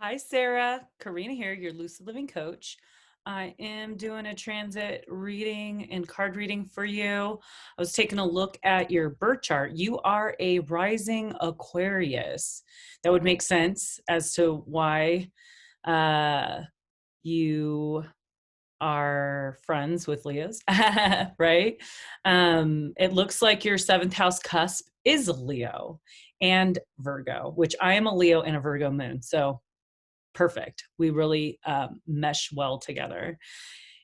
Hi, Sarah. Karina here, your Lucid Living coach. I am doing a transit reading and card reading for you. I was taking a look at your birth chart. You are a rising Aquarius. That would make sense as to why you are friends with Leos, right? It looks like your seventh house cusp is Leo and Virgo, which I am a Leo and a Virgo moon. So perfect. We really mesh well together.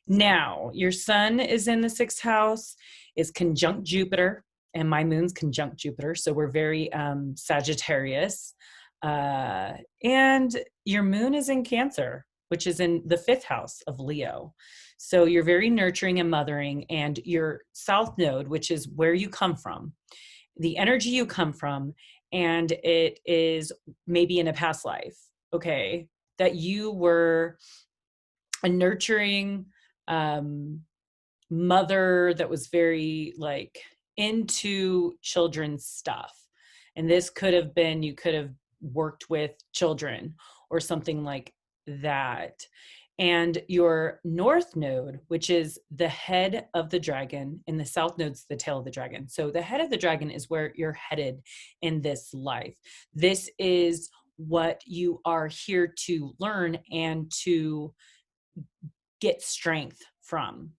Now, your sun is in the sixth house, is conjunct Jupiter, and my moon's conjunct Jupiter. So we're very Sagittarius. And your moon is in Cancer, which is in the fifth house of Leo. So you're very nurturing and mothering, and your south node, which is where you come from, the energy you come from, and it is maybe in a past life, okay, that you were a nurturing mother that was very like into children's stuff. And this could have been, you could have worked with children or something like that. And your north node, which is the head of the dragon, and the south node's the tail of the dragon. So the head of the dragon is where you're headed in this life. This is what you are here to learn and to get strength from.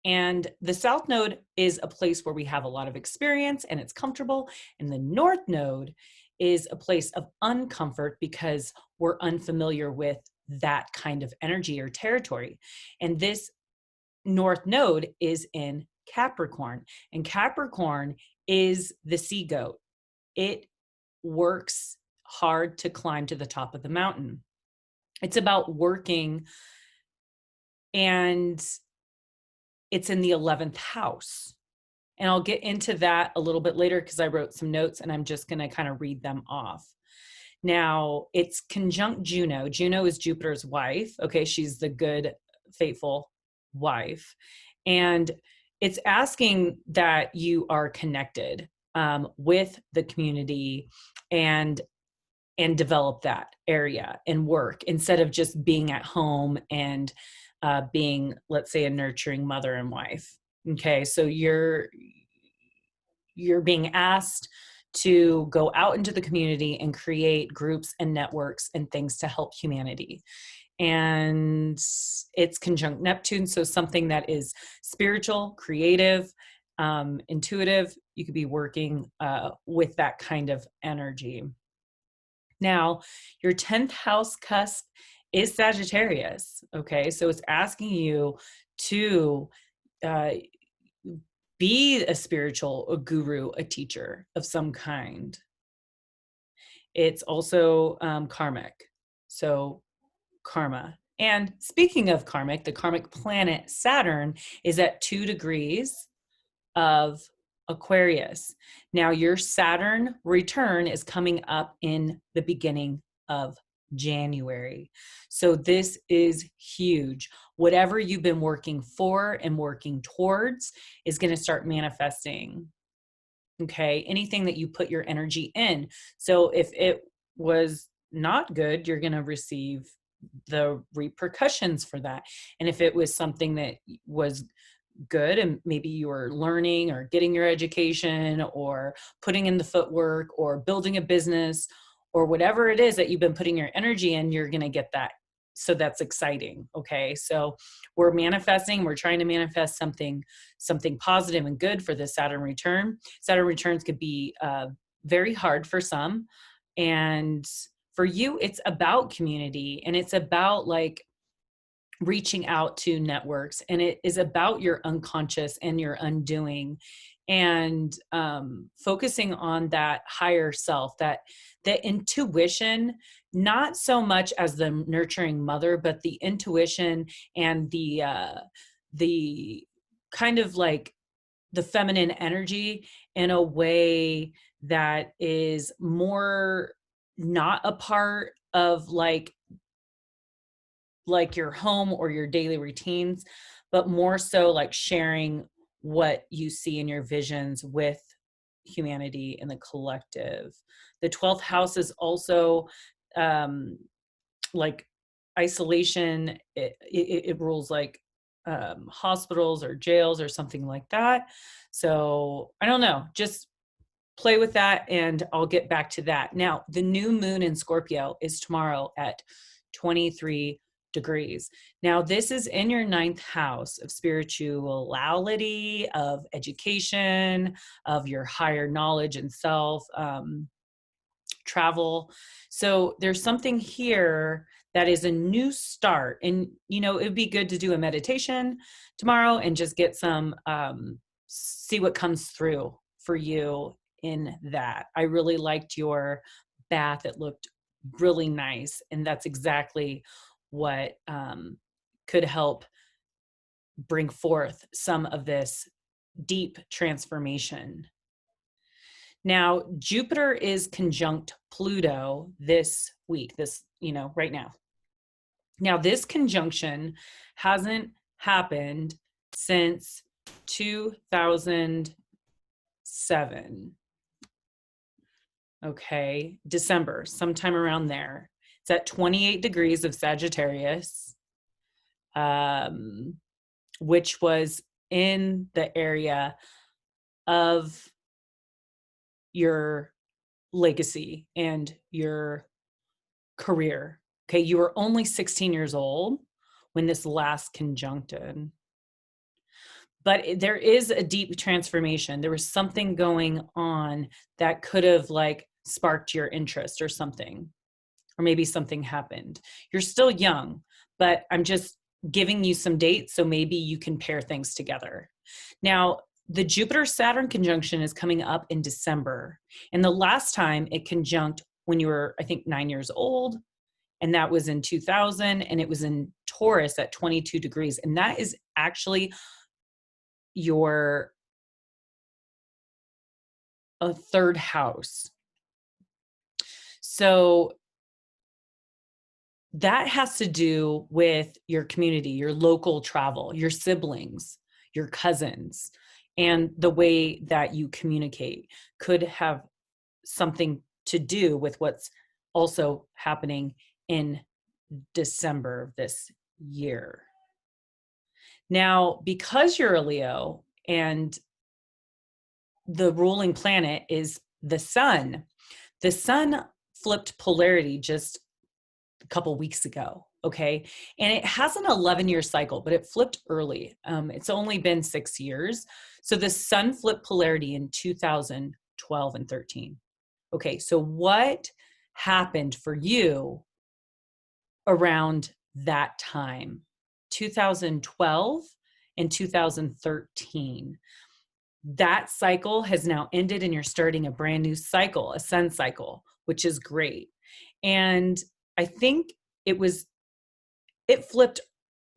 And the south node is a place where we have a lot of experience and it's comfortable. And the north node is a place of uncomfort because we're unfamiliar with that kind of energy or territory. And this north node is in Capricorn. And Capricorn is the sea goat. It works hard to climb to the top of the mountain. It's about working, and it's in the 11th house. And I'll get into that a little bit later because I wrote some notes and I'm just going to kind of read them off. Now, it's conjunct Juno. Juno is Jupiter's wife. Okay, she's the good, faithful wife. And it's asking that you are connected with the community and develop that area and work instead of just being at home and being, let's say, a nurturing mother and wife. Okay, so you're being asked to go out into the community and create groups and networks and things to help humanity. And it's conjunct Neptune, so something that is spiritual, creative, intuitive. You could be working with that kind of energy. Now, your 10th house cusp is Sagittarius. Okay, so it's asking you to be a spiritual, a guru, a teacher of some kind. It's also karmic, so karma. And speaking of karmic, the karmic planet Saturn is at 2 degrees of Aquarius. Now, your Saturn return is coming up in the beginning of January. So this is huge. Whatever you've been working for and working towards is going to start manifesting. Okay. Anything that you put your energy in. So if it was not good, you're going to receive the repercussions for that. And if it was something that was good and maybe you were learning or getting your education or putting in the footwork or building a business or whatever it is that you've been putting your energy in, you're going to get that. So that's exciting. Okay. So we're manifesting, we're trying to manifest something positive and good for this Saturn return. Saturn returns could be very hard for some. And for you, it's about community and it's about like reaching out to networks, and it is about your unconscious and your undoing and focusing on that higher self, that the intuition, not so much as the nurturing mother, but the intuition and the kind of like the feminine energy in a way that is more not a part of like your home or your daily routines, but more so like sharing what you see in your visions with humanity and the collective. The 12th house is also like isolation. It rules like hospitals or jails or something like that. So I don't know, just play with that and I'll get back to that. Now, the new moon in Scorpio is tomorrow at 23 degrees. Now, this is in your ninth house of spirituality, of education, of your higher knowledge and self, travel. So there's something here that is a new start. And, you know, it'd be good to do a meditation tomorrow and just get some, see what comes through for you in that. I really liked your bath. It looked really nice. And that's exactly what could help bring forth some of this deep transformation. Now, Jupiter is conjunct Pluto this week, right now. Now, this conjunction hasn't happened since 2007. Okay, December, sometime around there. It's at 28 degrees of Sagittarius, which was in the area of your legacy and your career. Okay, you were only 16 years old when this last conjuncted. But there is a deep transformation. There was something going on that could have like sparked your interest or something, or maybe something happened. You're still young, but I'm just giving you some dates so maybe you can pair things together. Now, the Jupiter-Saturn conjunction is coming up in December. And the last time it conjunct when you were, I think, 9 years old, and that was in 2000, and it was in Taurus at 22 degrees. And that is actually your third house. So that has to do with your community, your local travel, your siblings, your cousins, and the way that you communicate could have something to do with what's also happening in December of this year. Now, because you're a Leo and the ruling planet is the sun flipped polarity just a couple weeks ago. Okay. And it has an 11-year cycle, but it flipped early. It's only been 6 years. So the sun flipped polarity in 2012 and 13. Okay. So what happened for you around that time? 2012 and 2013. That cycle has now ended and you're starting a brand new cycle, a sun cycle, which is great. And I think it flipped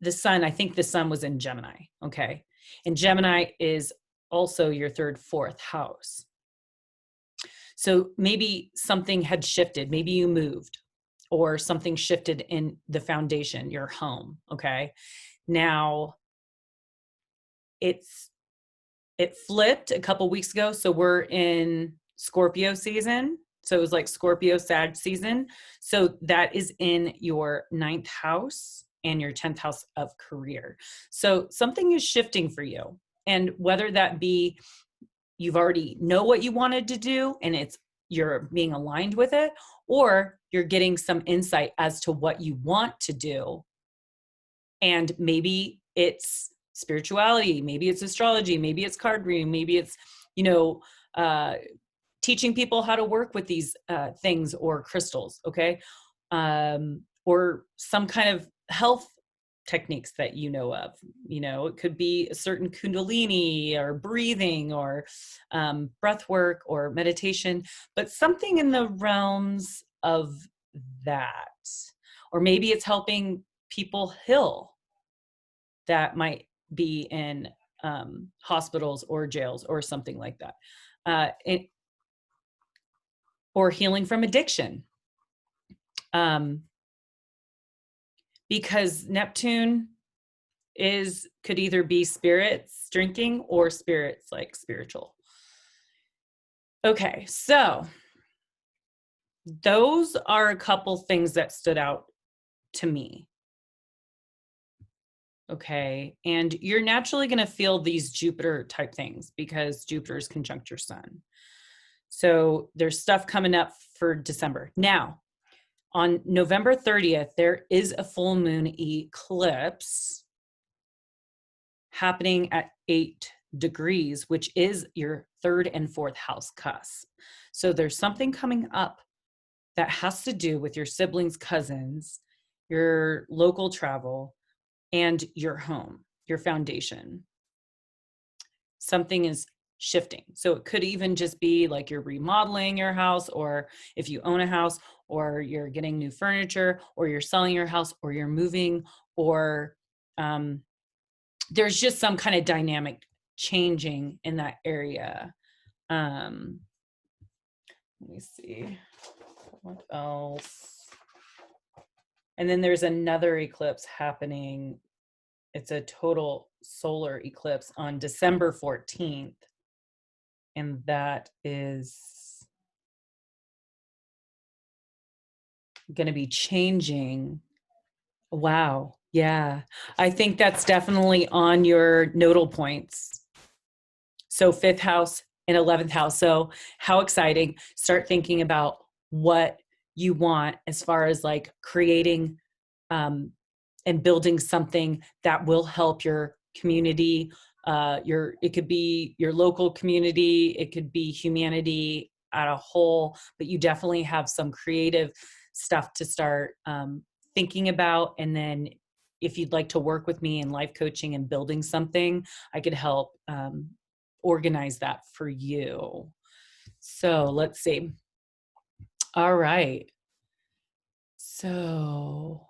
the sun. I think the sun was in Gemini. Okay. And Gemini is also your third, fourth house. So maybe something had shifted. Maybe you moved or something shifted in the foundation, your home. Okay. Now it flipped a couple weeks ago. So we're in Scorpio season. So it was like Scorpio Sag season. So that is in your 9th house and your 10th house of career. So something is shifting for you. And whether that be you've already know what you wanted to do and you're being aligned with it, or you're getting some insight as to what you want to do. And maybe it's spirituality, maybe it's astrology, maybe it's card reading, maybe it's, teaching people how to work with these things or crystals, okay? Or some kind of health techniques that you know of. It could be a certain kundalini or breathing or breath work or meditation, but something in the realms of that. Or maybe it's helping people heal that might be in hospitals or jails or something like that. Or healing from addiction. Because Neptune could either be spirits drinking or spirits like spiritual. Okay, so those are a couple things that stood out to me. Okay. And you're naturally going to feel these Jupiter type things because Jupiter is conjunct your sun. So there's stuff coming up for December. Now, on November 30th, there is a full moon eclipse happening at 8 degrees, which is your third and fourth house cusp. So there's something coming up that has to do with your siblings, cousins, your local travel, and your home, your foundation. Something is shifting. So it could even just be like you're remodeling your house, or if you own a house, or you're getting new furniture, or you're selling your house, or you're moving, or there's just some kind of dynamic changing in that area. Let me see what else. And then there's another eclipse happening. It's a total solar eclipse on December 14th. And that is going to be changing. Wow. Yeah. I think that's definitely on your nodal points. So 5th house and 11th house. So how exciting. Start thinking about what you want as far as like creating and building something that will help your community. It could be your local community, it could be humanity at a whole, but you definitely have some creative stuff to start thinking about. And then if you'd like to work with me in life coaching and building something, I could help organize that for you. So let's see. All right. So,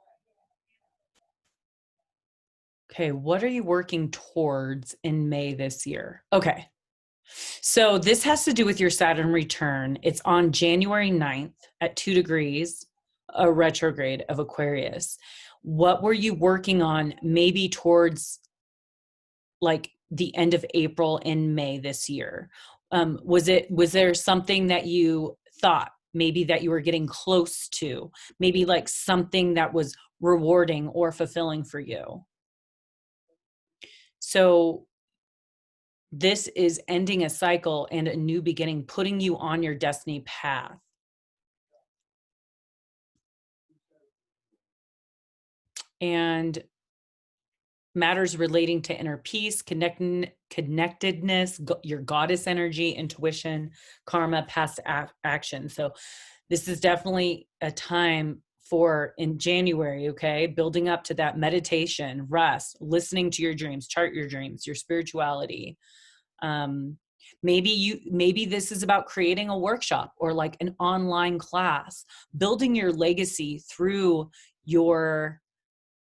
okay, what are you working towards in May this year? Okay. So this has to do with your Saturn return. It's on January 9th at 2 degrees, a retrograde of Aquarius. What were you working on maybe towards like the end of April and May this year? Was there something that you thought maybe that you were getting close to, maybe like something that was rewarding or fulfilling for you? So this is ending a cycle and a new beginning, putting you on your destiny path. And matters relating to inner peace, connectedness, your goddess energy, intuition, karma, past action. So this is definitely a time for in January, okay, building up to that meditation, rest, listening to your dreams, chart your dreams, your spirituality. Maybe this is about creating a workshop or like an online class, building your legacy through your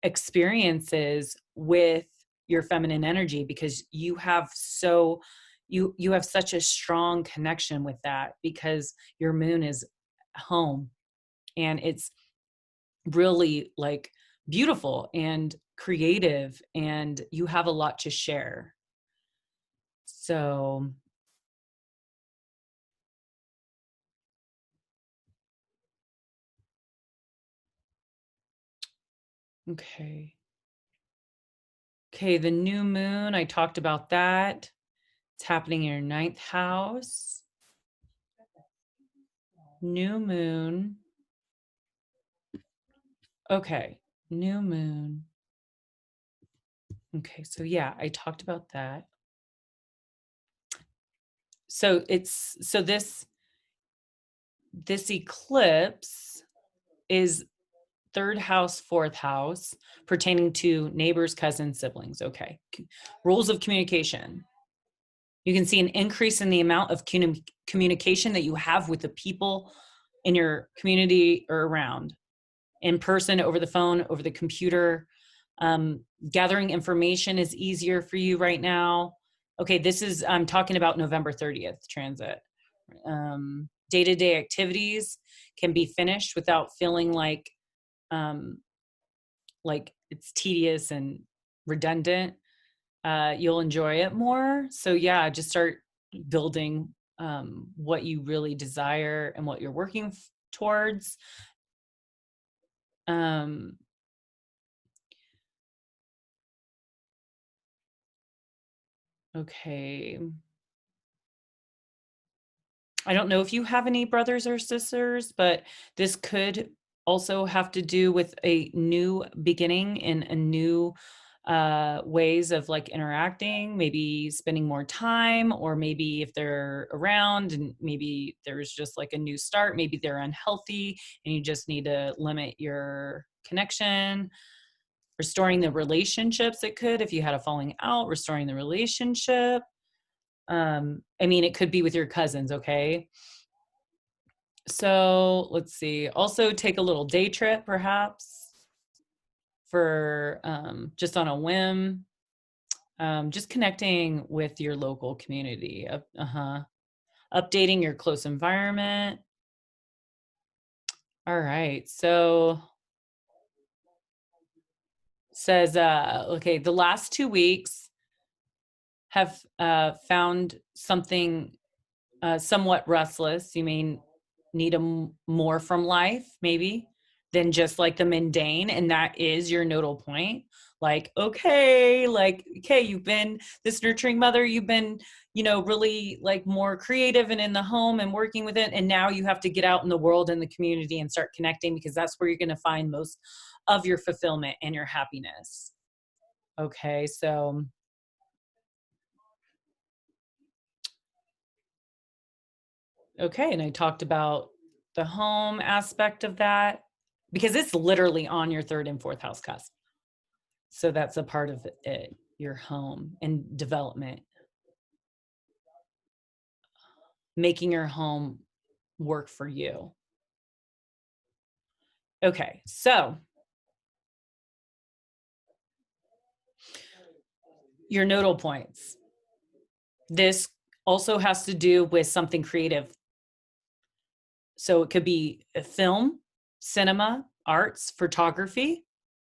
experiences with your feminine energy, because you have such a strong connection with that because your moon is home, and it's really like beautiful and creative, and you have a lot to share. So okay. Okay, the new moon, I talked about that. It's happening in your 9th house. New moon. Okay, new moon. Okay, so yeah, I talked about that. So this eclipse is 3rd house, 4th house, pertaining to neighbors, cousins, siblings. Okay. Rules of communication. You can see an increase in the amount of communication that you have with the people in your community or around, in person, over the phone, over the computer. Gathering information is easier for you right now. Okay, I'm talking about November 30th transit. Day-to-day activities can be finished without feeling like it's tedious and redundant. You'll enjoy it more. So yeah, just start building what you really desire and what you're working towards. Okay. I don't know if you have any brothers or sisters, but this could also have to do with a new beginning and a new ways of like interacting, maybe spending more time, or maybe if they're around and maybe there's just like a new start, maybe they're unhealthy and you just need to limit your connection. Restoring the relationships, it could, if you had a falling out, restoring the relationship. I mean, it could be with your cousins, okay? So let's see. Also, take a little day trip, perhaps, for just on a whim. Just connecting with your local community. Uh-huh. Updating your close environment. All right. So says, okay, the last 2 weeks have found something somewhat restless. You may need more from life, maybe, than just like the mundane. And that is your nodal point. Like, okay, you've been this nurturing mother, you've been, really like more creative and in the home and working with it. And now you have to get out in the world and the community and start connecting because that's where you're going to find most of your fulfillment and your happiness. Okay, so okay, and I talked about the home aspect of that because it's literally on your third and fourth house cusp. So that's a part of it, your home and development, making your home work for you. Okay, so your nodal points. This also has to do with something creative. So it could be a film, cinema, arts, photography.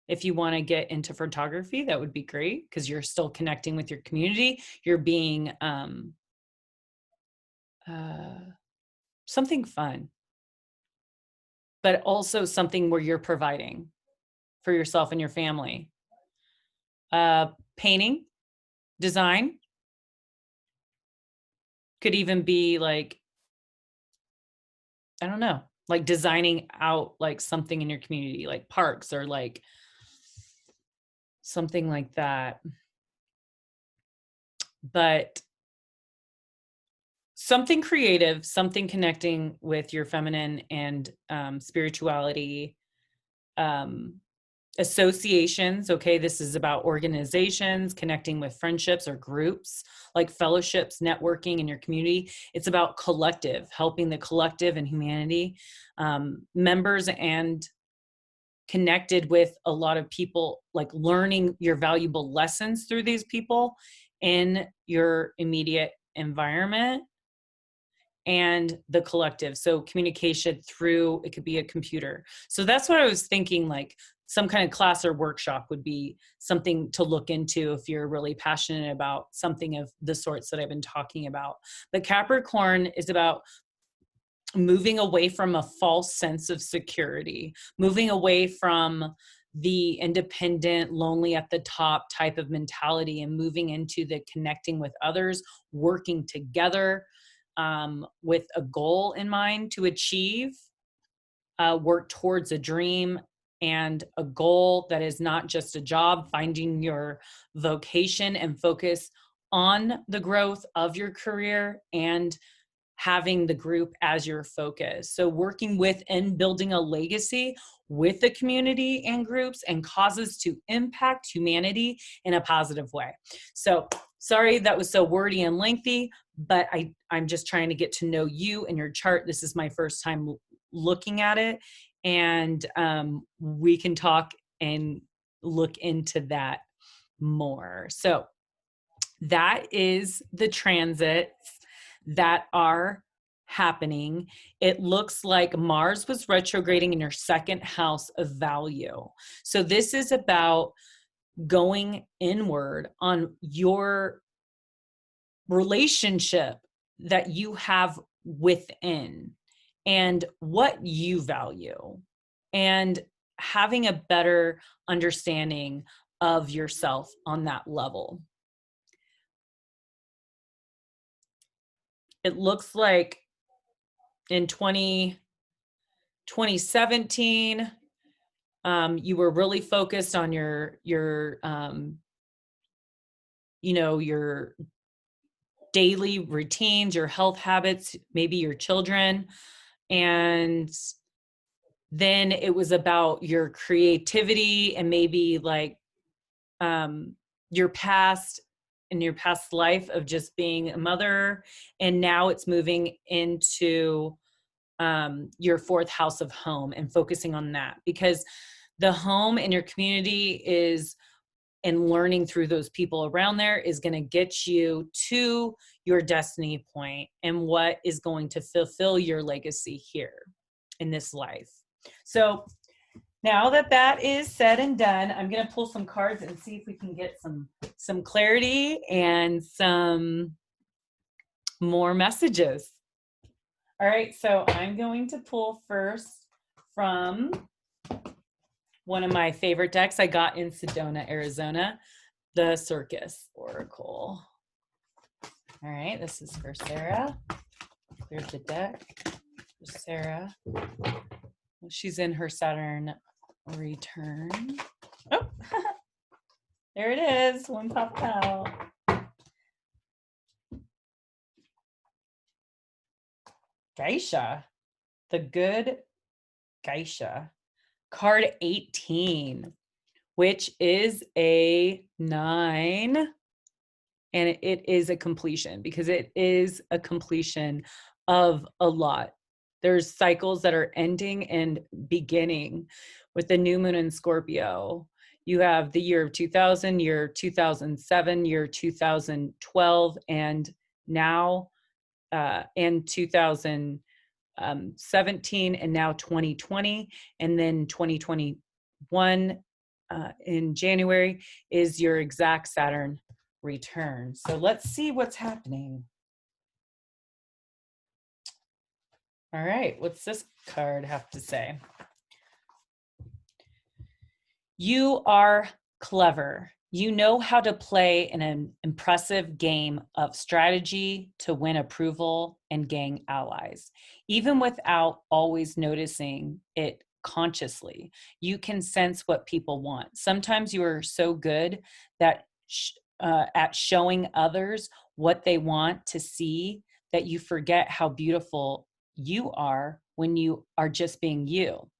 If you want to get into photography, that would be great because you're still connecting with your community. You're being uh, something fun, but also something where you're providing for yourself and your family. Painting, design could even be like, I don't know, like designing out like something in your community, like parks or like something like that. But something creative, something connecting with your feminine and spirituality. Um, Associations, okay, this is about organizations, connecting with friendships or groups like fellowships, networking in your community. It's about collective, helping the collective and humanity, members, and connected with a lot of people, like learning your valuable lessons through these people in your immediate environment and the collective. So communication through, it could be a computer. So that's what I was thinking, like some kind of class or workshop would be something to look into if you're really passionate about something of the sorts that I've been talking about. But Capricorn is about moving away from a false sense of security, moving away from the independent, lonely at the top type of mentality and moving into the connecting with others, working together, with a goal in mind to achieve, work towards a dream and a goal that is not just a job, finding your vocation and focus on the growth of your career and having the group as your focus. So working with and building a legacy with the community and groups and causes to impact humanity in a positive way. So sorry that was so wordy and lengthy, but I'm just trying to get to know you and your chart. This is my first time looking at it, and we can talk and look into that more. So that is the transits that are happening. It looks like Mars was retrograding in your second house of value. So this is about going inward on your relationship that you have within and what you value, and having a better understanding of yourself on that level. looks like in 2017, you were really focused on your your daily routines, your health habits, maybe your children. And then it was about your creativity and maybe like your past in your past life of just being a mother. And now it's moving into your fourth house of home and focusing on that, because the home in your community is, and learning through those people around there is going to get you to your destiny point and what is going to fulfill your legacy here in this life. So now that that is said and done, I'm going to pull some cards and see if we can get some clarity and some more messages. All right, so I'm going to pull first from one of my favorite decks I got in Sedona, Arizona, the Circus Oracle. All right, this is for Sarah. There's the deck for Sarah. She's in her Saturn return. Oh, there it is. One popped out. Geisha, the good Geisha. Card 18, which is a 9. And it is a completion, because it is a completion of a lot. There's cycles that are ending and beginning with the new moon in Scorpio. You have the year of 2000, year 2007, year 2012, and now in 2017, and now 2020, and then 2021 in January is your exact Saturn return. So let's see what's happening. All right, what's this card have to say? You are clever. You know how to play an impressive game of strategy to win approval and gain allies. Even without always noticing it consciously, you can sense what people want. Sometimes you are so good that at showing others what they want to see that you forget how beautiful you are when you are just being you.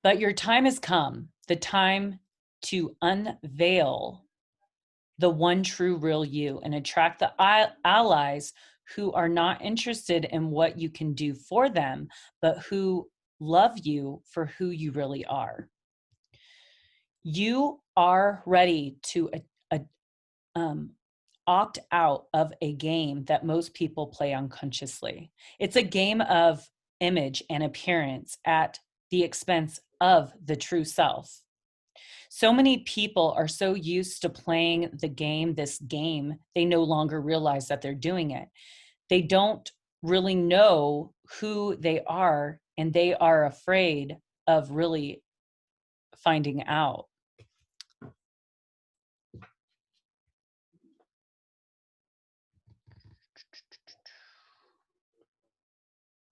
But your time has come, the time to unveil the one true real you and attract the allies who are not interested in what you can do for them, but who love you for who you really are. You are ready to opt out of a game that most people play unconsciously. It's a game of image and appearance at the expense of the true self. So many people are so used to playing this game, they no longer realize that they're doing it. They don't really know who they are, and they are afraid of really finding out.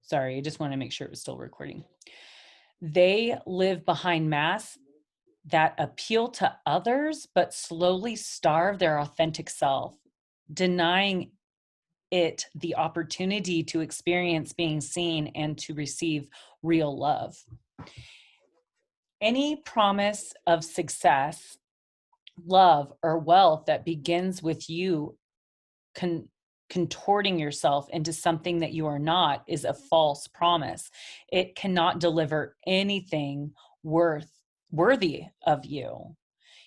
Sorry, I just want to make sure it was still recording. They live behind masks that appeal to others, but slowly starve their authentic self, denying it the opportunity to experience being seen and to receive real love. Any promise of success, love, or wealth that begins with you contorting yourself into something that you are not is a false promise. It cannot deliver anything worthy of you.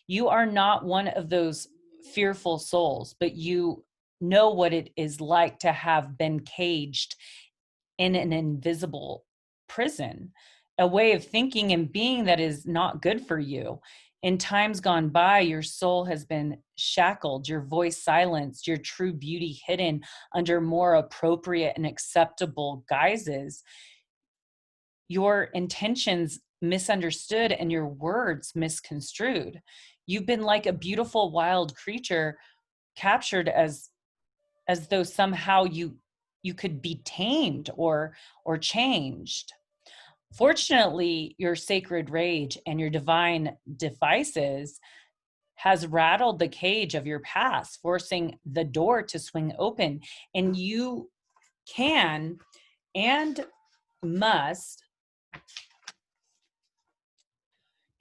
You are not one of those fearful souls, but you know what it is like to have been caged in an invisible prison, a way of thinking and being that is not good for you. In times gone by, your soul has been shackled, your voice silenced, your true beauty hidden under more appropriate and acceptable guises, your intentions misunderstood and your words misconstrued. You've been like a beautiful wild creature captured as as though somehow you could be tamed or changed. Fortunately, your sacred rage and your divine devices has rattled the cage of your past, forcing the door to swing open. And you can and must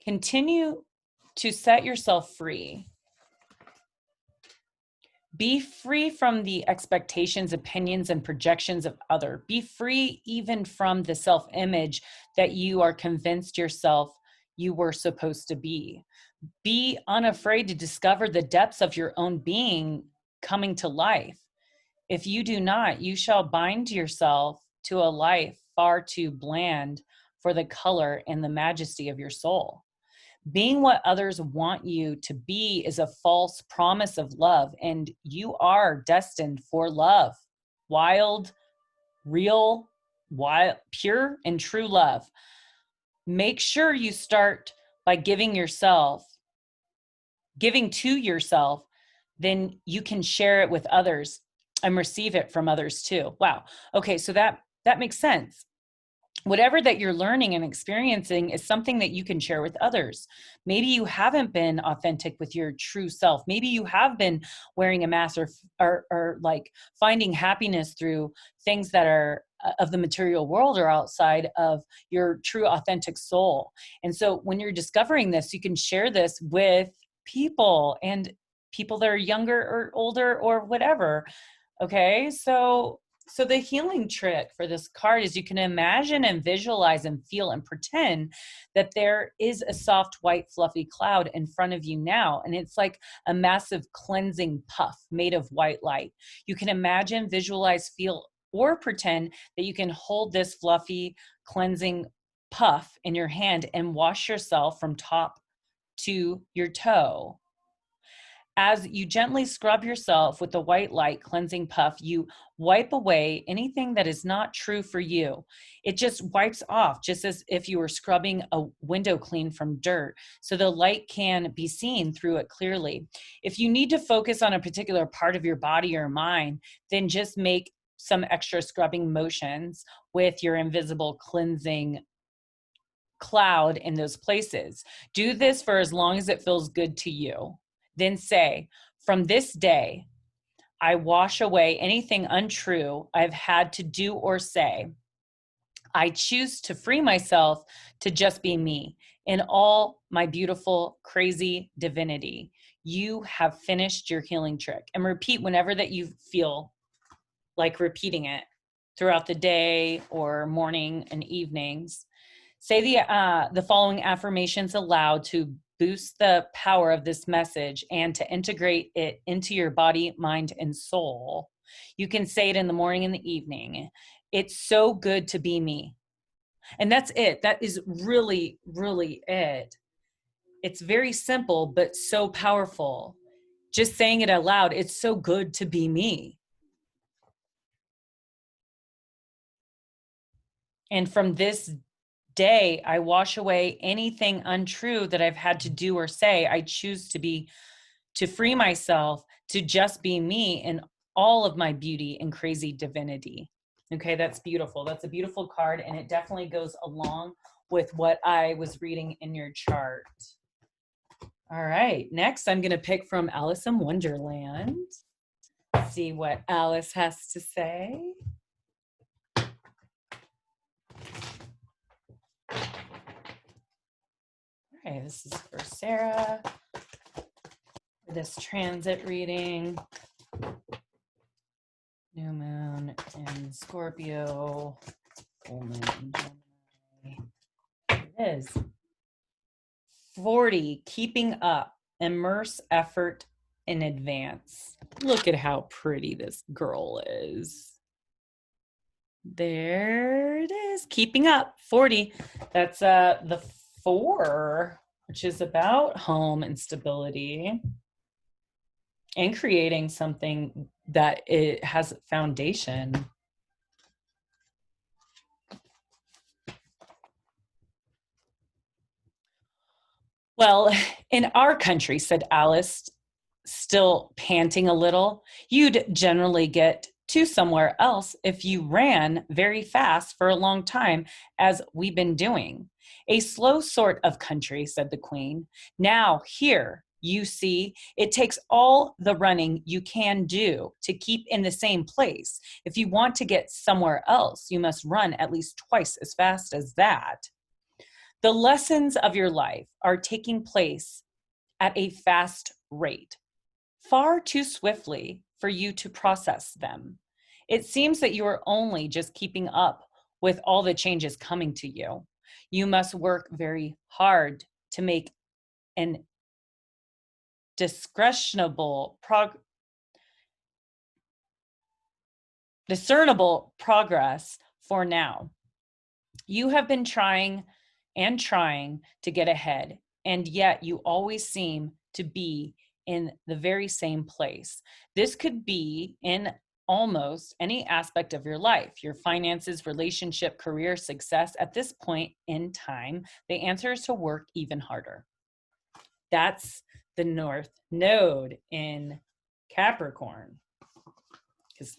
continue to set yourself free. Be free from the expectations, opinions, and projections of other. Be free even from the self-image that you are convinced yourself you were supposed to be. Be unafraid to discover the depths of your own being coming to life. If you do not, you shall bind yourself to a life far too bland for the color and the majesty of your soul. Being what others want you to be is a false promise of love, and you are destined for love. Wild, real, wild, pure, and true love. Make sure you start by giving to yourself, then you can share it with others and receive it from others too. Wow. Okay, so that makes sense. Whatever that you're learning and experiencing is something that you can share with others. Maybe you haven't been authentic with your true self. Maybe you have been wearing a mask or like finding happiness through things that are of the material world or outside of your true authentic soul. And so when you're discovering this, you can share this with people and people that are younger or older or whatever. Okay, so the healing trick for this card is you can imagine and visualize and feel and pretend that there is a soft, white, fluffy cloud in front of you now. And it's like a massive cleansing puff made of white light. You can imagine, visualize, feel, or pretend that you can hold this fluffy, cleansing puff in your hand and wash yourself from top to your toe. As you gently scrub yourself with the white light cleansing puff, you wipe away anything that is not true for you. It just wipes off, just as if you were scrubbing a window clean from dirt, so the light can be seen through it clearly. If you need to focus on a particular part of your body or mind, then just make some extra scrubbing motions with your invisible cleansing cloud in those places. Do this for as long as it feels good to you. Then say, from this day, I wash away anything untrue I've had to do or say. I choose to free myself to just be me in all my beautiful, crazy divinity. You have finished your healing trick. And repeat whenever that you feel like repeating it throughout the day or morning and evenings. Say the following affirmations aloud to boost the power of this message and to integrate it into your body, mind, and soul. You can say it in the morning and the evening. It's so good to be me. And that's it. That is really, really it. It's very simple, but so powerful. Just saying it out loud, it's so good to be me. And from this day, I wash away anything untrue that I've had to do or say. I choose to free myself to just be me in all of my beauty and crazy divinity. Okay, that's beautiful. That's a beautiful card, and it definitely goes along with what I was reading in your chart. All right, next I'm going to pick from Alice in Wonderland. See what Alice has to say. Okay, this is for Sarah. This transit reading. New moon in Scorpio. Full moon in Gemini. It is 40, keeping up. Immerse effort in advance. Look at how pretty this girl is. There it is, keeping up, 40. That's the 4, which is about home and stability and creating something that it has foundation. Well, in our country, said Alice, still panting a little, you'd generally get to somewhere else if you ran very fast for a long time, as we've been doing. A slow sort of country, said the queen. Now, here, you see, it takes all the running you can do to keep in the same place. If you want to get somewhere else, you must run at least twice as fast as that. The lessons of your life are taking place at a fast rate, far too swiftly for you to process them. It seems that you are only just keeping up with all the changes coming to you. You must work very hard to make an discernible progress for now. You have been trying and trying to get ahead, and yet you always seem to be in the very same place. This could be in almost any aspect of your life, your finances, relationship, career, success. At this point in time, the answer is to work even harder. That's the North Node in Capricorn. Because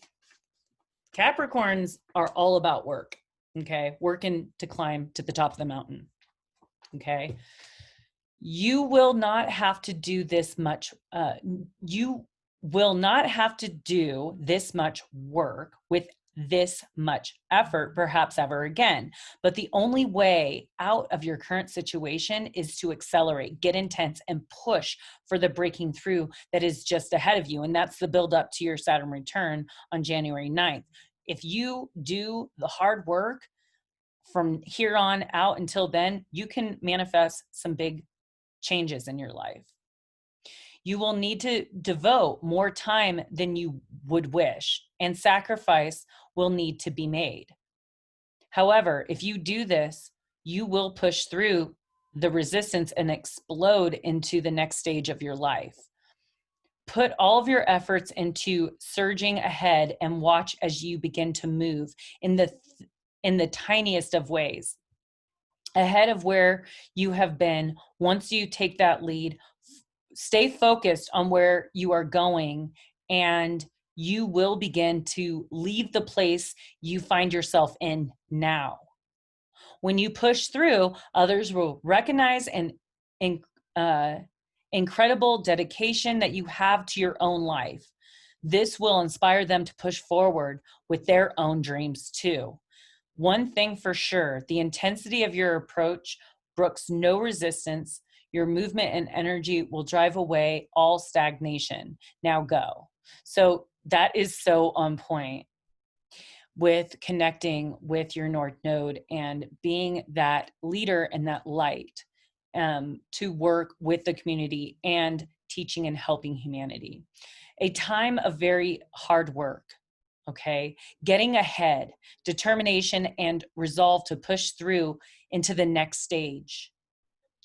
Capricorns are all about work, okay? Working to climb to the top of the mountain, okay? You will not have to do this much. You will not have to do this much work with this much effort, perhaps ever again. But the only way out of your current situation is to accelerate, get intense, and push for the breaking through that is just ahead of you. And that's the buildup to your Saturn return on January 9th. If you do the hard work from here on out until then, you can manifest some big changes in your life. You will need to devote more time than you would wish, and sacrifice will need to be made. However, if you do this, you will push through the resistance and explode into the next stage of your life. Put all of your efforts into surging ahead and watch as you begin to move in the tiniest of ways ahead of where you have been. Once you take that lead, stay focused on where you are going, and you will begin to leave the place you find yourself in now. When you push through, others will recognize an incredible dedication that you have to your own life. This will inspire them to push forward with their own dreams too. One thing for sure, the intensity of your approach brooks no resistance. Your movement and energy will drive away all stagnation. Now go. So that is so on point with connecting with your North Node and being that leader and that light to work with the community and teaching and helping humanity. A time of very hard work. Okay, getting ahead, determination, and resolve to push through into the next stage,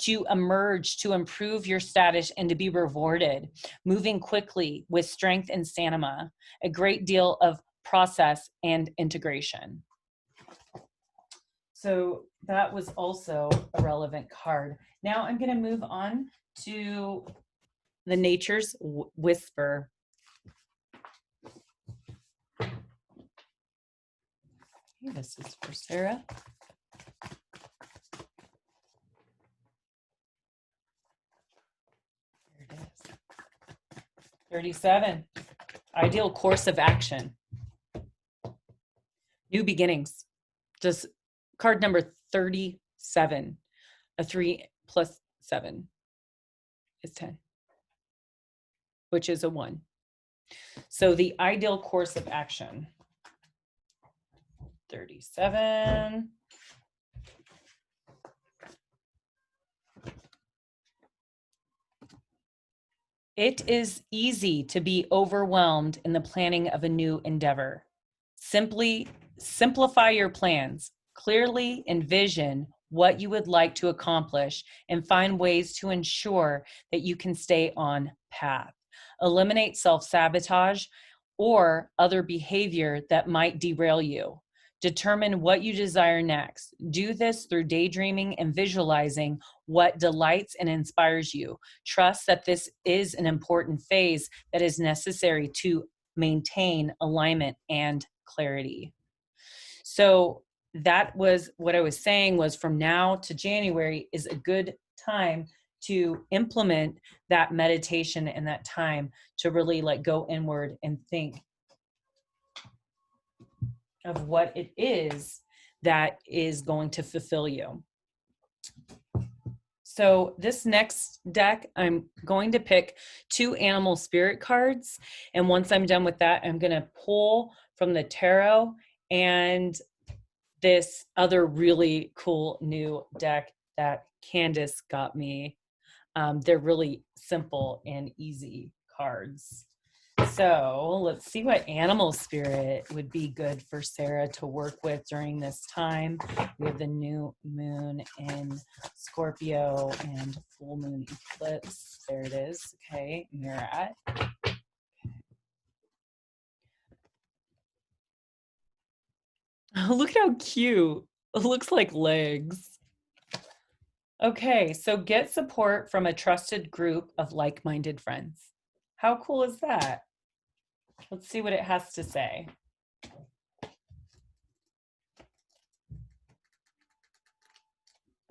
to emerge, to improve your status, and to be rewarded, moving quickly with strength and stamina, a great deal of process and integration. So that was also a relevant card. Now I'm going to move on to the Nature's Whisper. This is for Sarah. Here it is. 37. Ideal course of action. New beginnings. Just card number 37. A 3 plus 7 is 10, which is a 1. So the ideal course of action. 37. It is easy to be overwhelmed in the planning of a new endeavor. Simply simplify your plans, clearly envision what you would like to accomplish, and find ways to ensure that you can stay on path. Eliminate self-sabotage or other behavior that might derail you. Determine what you desire next. Do this through daydreaming and visualizing what delights and inspires you. Trust that this is an important phase that is necessary to maintain alignment and clarity. So that was what I was saying, was from now to January is a good time to implement that meditation and that time to really like go inward and think of what it is that is going to fulfill you. So this next deck, I'm going to pick 2 animal spirit cards. And once I'm done with that, I'm going to pull from the tarot and this other really cool new deck that Candace got me. They're really simple and easy cards. So let's see what animal spirit would be good for Sarah to work with during this time. We have the new moon in Scorpio and full moon eclipse. There it is. Okay, Murat. Look how cute. It looks like legs. Okay, so get support from a trusted group of like-minded friends. How cool is that? Let's see what it has to say.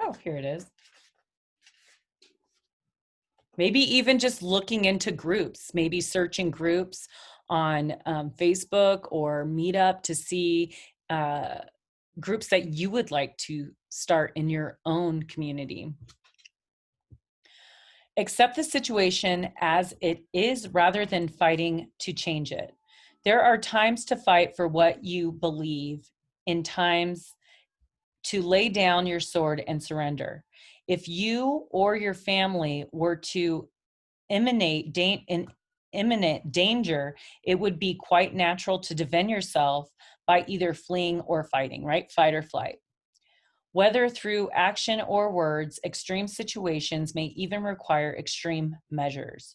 Oh, here it is. Maybe even just looking into groups, maybe searching groups on Facebook or Meetup to see groups that you would like to start in your own community. Accept the situation as it is rather than fighting to change it. There are times to fight for what you believe, in times to lay down your sword and surrender. If you or your family were to imminent danger, it would be quite natural to defend yourself by either fleeing or fighting, right? Fight or flight. Whether through action or words, extreme situations may even require extreme measures.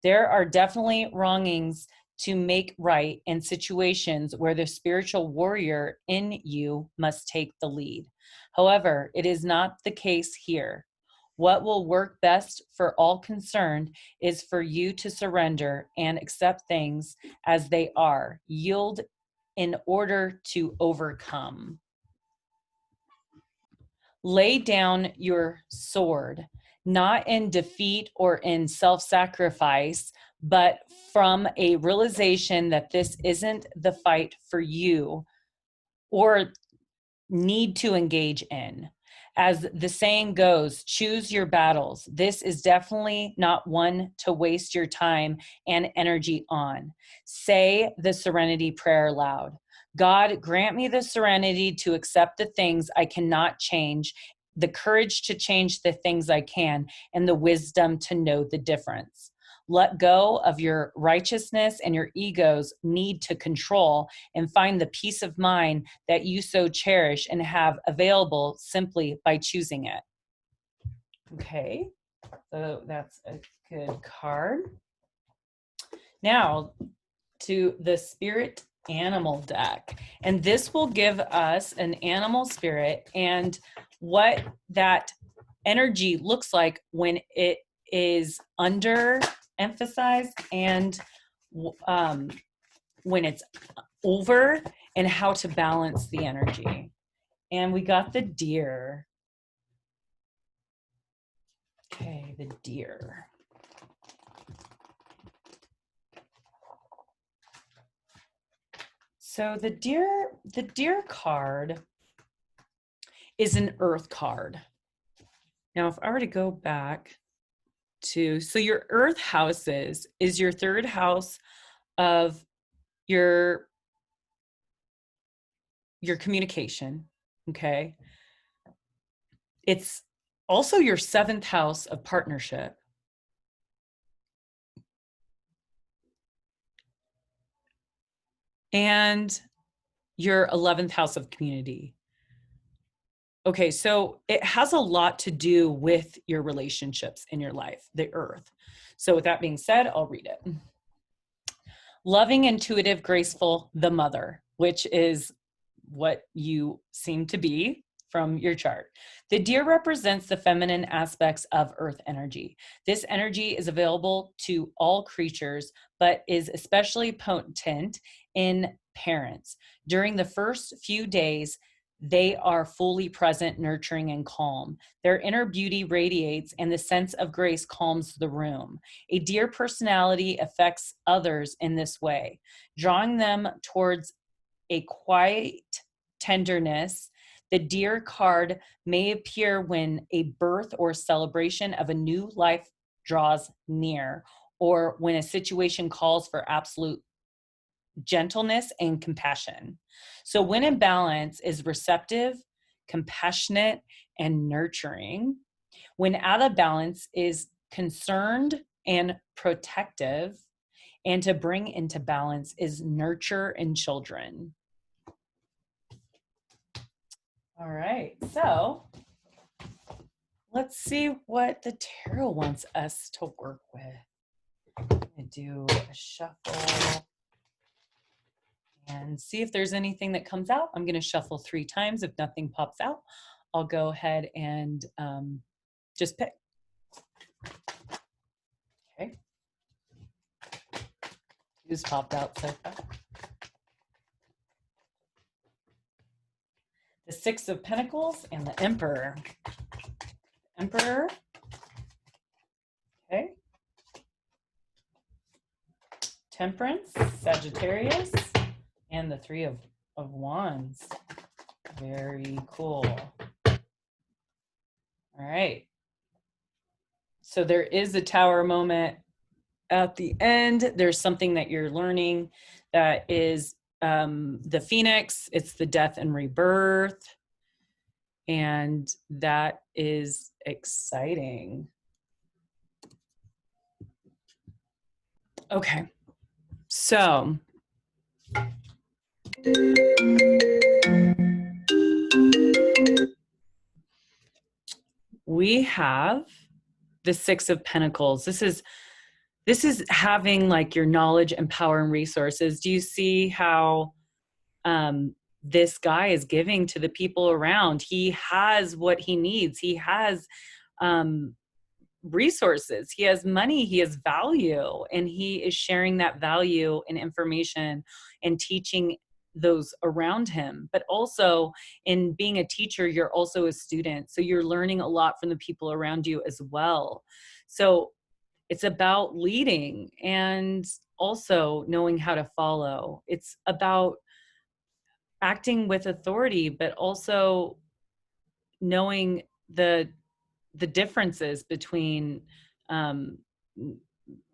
There are definitely wrongings to make right in situations where the spiritual warrior in you must take the lead. However, it is not the case here. What will work best for all concerned is for you to surrender and accept things as they are, yield in order to overcome. Lay down your sword, not in defeat or in self-sacrifice, but from a realization that this isn't the fight for you or need to engage in. As the saying goes, choose your battles. This is definitely not one to waste your time and energy on. Say the serenity prayer aloud. God, grant me the serenity to accept the things I cannot change, the courage to change the things I can, and the wisdom to know the difference. Let go of your righteousness and your ego's need to control and find the peace of mind that you so cherish and have available simply by choosing it. Okay, so that's a good card. Now to the spirit animal deck. And this will give us an animal spirit and what that energy looks like when it is under emphasized and when it's over, and how to balance the energy. And we got the deer. Okay, the deer. So the deer card is an earth card. Now, if I were to go back to, so your earth houses is your 3rd house of your communication, okay? It's also your 7th house of partnership. And your 11th house of community. Okay, so it has a lot to do with your relationships in your life, the earth. So with that being said, I'll read it. Loving, intuitive, graceful, the mother, which is what you seem to be from your chart. The deer represents the feminine aspects of earth energy. This energy is available to all creatures, but is especially potent in parents. During the first few days, they are fully present, nurturing, and calm. Their inner beauty radiates, and the sense of grace calms the room. A deer personality affects others in this way, drawing them towards a quiet tenderness. The deer card may appear when a birth or celebration of a new life draws near, or when a situation calls for absolute gentleness and compassion. So when in balance is receptive, compassionate, and nurturing. When out of balance is concerned and protective. And to bring into balance is nurture in children. All right, so let's see what the tarot wants us to work with. I'm going to do a shuffle and see if there's anything that comes out. I'm going to shuffle 3 times. If nothing pops out, I'll go ahead and just pick. Okay. Who's popped out so far? The 6 of Pentacles and the Emperor. Emperor. Okay. Temperance, Sagittarius, and the 3 of Wands. Very cool. All right. So there is a Tower moment at the end. There's something that you're learning that is the Phoenix. It's the death and rebirth. And that is exciting. Okay. So we have the 6 of Pentacles. This is having like your knowledge and power and resources. Do you see how this guy is giving to the people around? He has what he needs. He has resources. He has money. He has value. And he is sharing that value and information and teaching those around him. But also in being a teacher, you're also a student. So you're learning a lot from the people around you as well. So it's about leading and also knowing how to follow. It's about acting with authority, but also knowing the differences between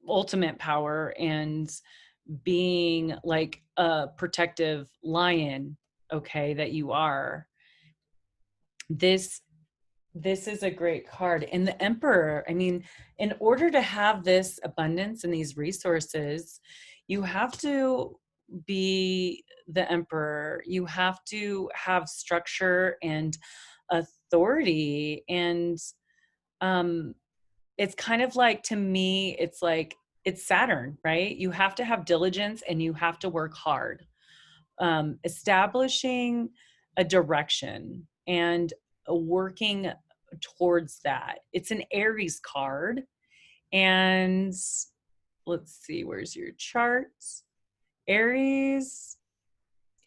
ultimate power and being like a protective lion, okay, that you are. This is a great card. And the Emperor, I mean, in order to have this abundance and these resources, you have to be the Emperor. You have to have structure and authority. And it's kind of like, to me, it's like, it's Saturn, right? You have to have diligence and you have to work hard. Establishing a direction and working towards that. It's an Aries card. And let's see, where's your chart? Aries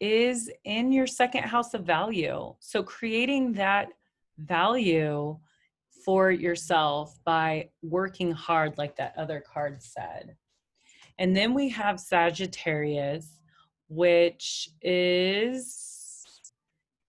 is in your 2nd house of value. So creating that value for yourself by working hard, like that other card said. And then we have Sagittarius, which is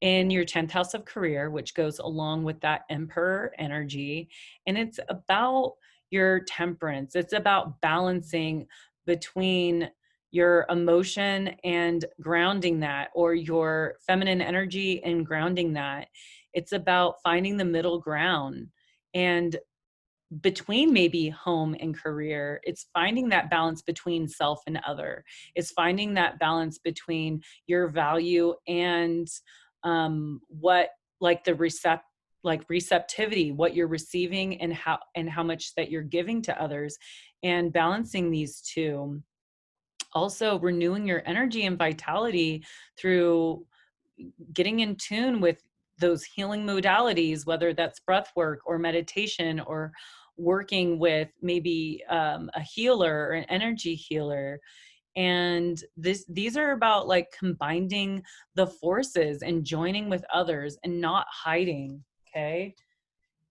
in your 10th house of career, which goes along with that Emperor energy. And it's about your temperance. It's about balancing between your emotion and grounding that, or your feminine energy and grounding that. It's about finding the middle ground. And between maybe home and career, it's finding that balance between self and other. It's finding that balance between your value and what, like the receptivity, what you're receiving and how much that you're giving to others, and balancing these two. Also renewing your energy and vitality through getting in tune with those healing modalities, whether that's breath work or meditation, or working with maybe a healer or an energy healer. And these are about like combining the forces and joining with others and not hiding. Okay.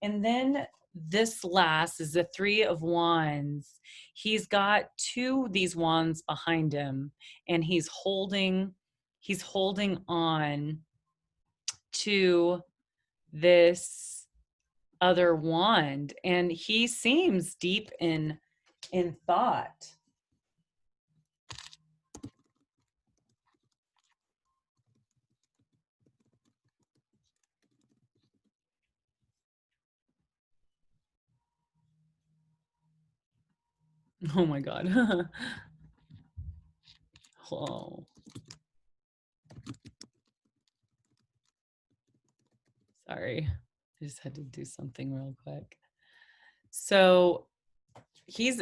And then this last is the Three of Wands. He's got two of these wands behind him, and he's holding on to this other wand, and he seems deep in thought. Oh my god. Oh, sorry, I just had to do something real quick. So he's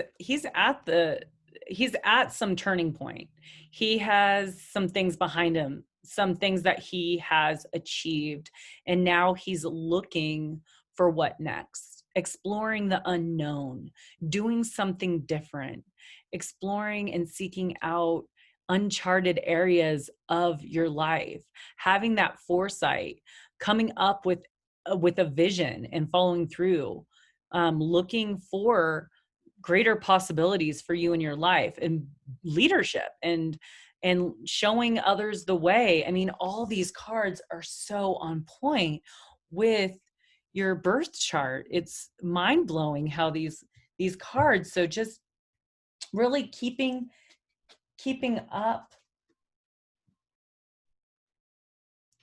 at some turning point. He has some things behind him, some things that he has achieved, and now he's looking for what next, exploring the unknown, doing something different, exploring and seeking out uncharted areas of your life, having that foresight, coming up with a vision and following through, looking for greater possibilities for you in your life, and leadership, and showing others the way. I mean, all these cards are so on point with your birth chart. It's mind-blowing how these cards, so just really keeping up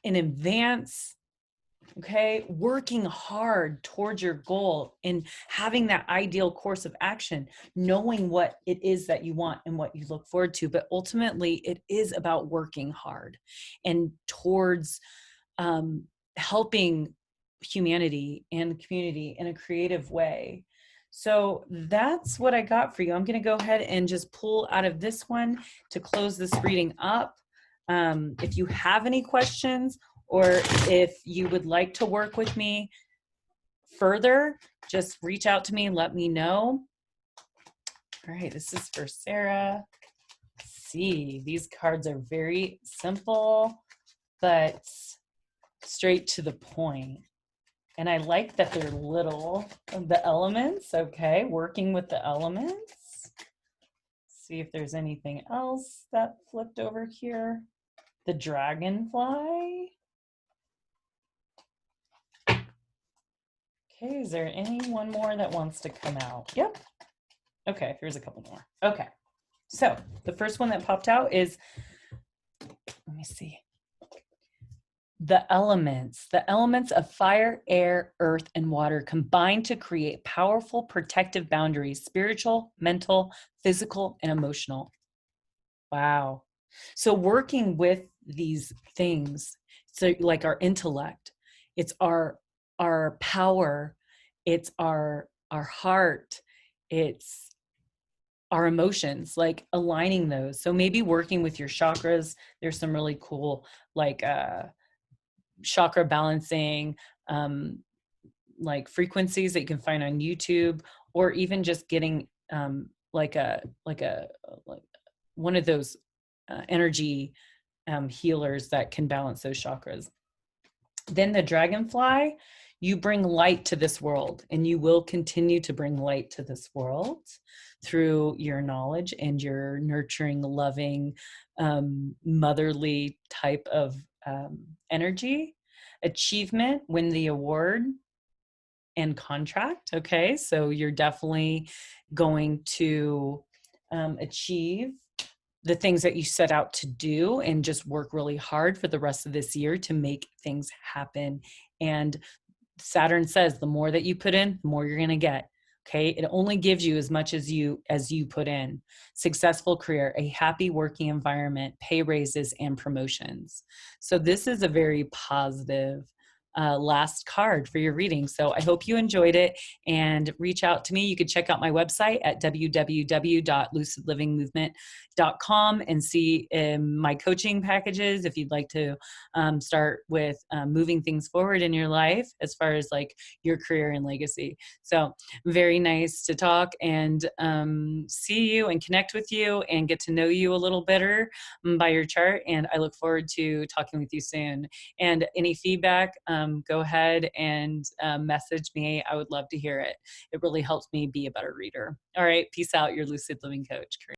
in advance. Okay, working hard towards your goal and having that ideal course of action, knowing what it is that you want and what you look forward to. But ultimately, it is about working hard and towards helping humanity and community in a creative way. So that's what I got for you. I'm going to go ahead and just pull out of this one to close this reading up. If you have any questions, or if you would like to work with me further, just reach out to me and let me know. All right, this is for Sarah. Let's see, these cards are very simple, but straight to the point. And I like that they're little. The elements, okay, working with the elements. See if there's anything else that flipped over here. The dragonfly. Okay, is there one more that wants to come out? Yep. Okay, here's a couple more. Okay, so the first one that popped out is, let me see. The elements of fire, air, earth, and water combine to create powerful protective boundaries, spiritual, mental, physical, and emotional. Wow. So working with these things, so like our intellect, it's our power, it's our heart, it's our emotions, like aligning those. So maybe working with your chakras. There's some really cool like chakra balancing like frequencies that you can find on YouTube, or even just getting like one of those energy healers that can balance those chakras. Then the dragonfly, you bring light to this world, and you will continue to bring light to this world through your knowledge and your nurturing, loving, motherly type of energy. Achievement, win the award, and contract. Okay, so you're definitely going to achieve the things that you set out to do, and just work really hard for the rest of this year to make things happen. And Saturn says the more that you put in, the more you're going to get. Okay, it only gives you as much as you put in. Successful career, a happy working environment, pay raises, and promotions. So this is a very positive last card for your reading. So I hope you enjoyed it, and reach out to me. You could check out my website at www.lucidlivingmovement.com and see my coaching packages if you'd like to start with moving things forward in your life as far as like your career and legacy. So very nice to talk and see you and connect with you and get to know you a little better by your chart. And I look forward to talking with you soon. And any feedback, go ahead and message me. I would love to hear it. It really helps me be a better reader. All right. Peace out. Your Lucid Living Coach, Karina.